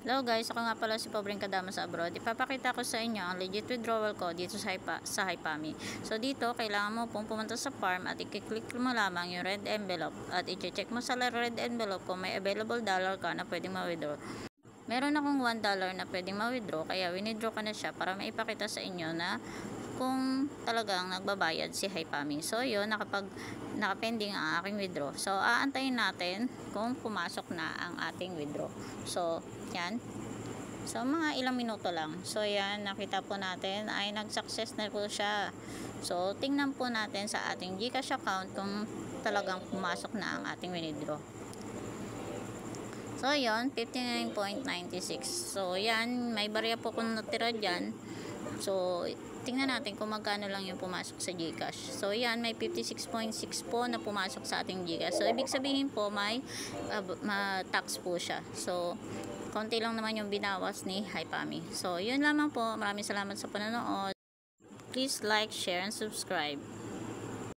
Hello guys, ako nga pala si Pobreng Kadama sa abroad. Ipapakita ko sa inyo ang legit withdrawal ko dito sa Hypami. So dito, kailangan mo pong pumunta sa farm at i-click mo lamang yung red envelope at i-check mo sa red envelope kung may available dollar ka na pwedeng ma-withdraw. Meron akong $1 na pwedeng ma-withdraw, kaya withdraw ko na siya para maipakita sa inyo na kung talagang nagbabayad si Hypami. So yun, nakapending ang aking withdraw. So aantayin natin kung pumasok na ang ating withdraw. So yan. So mga ilang minuto lang. So yan, nakita po natin ay nag-success na po siya. So tingnan po natin sa ating GCash account kung talagang pumasok na ang ating withdraw. So yon, 59.96. So yan, may barya po kung natira dyan. So tingnan natin kung magkano lang yung pumasok sa GCash. So yan, may 56.6 po na pumasok sa ating GCash. So ibig sabihin po may tax po siya. So konti lang naman yung binawas ni Hypami. So yun lamang po. Maraming salamat sa panonood. Please like, share, and subscribe.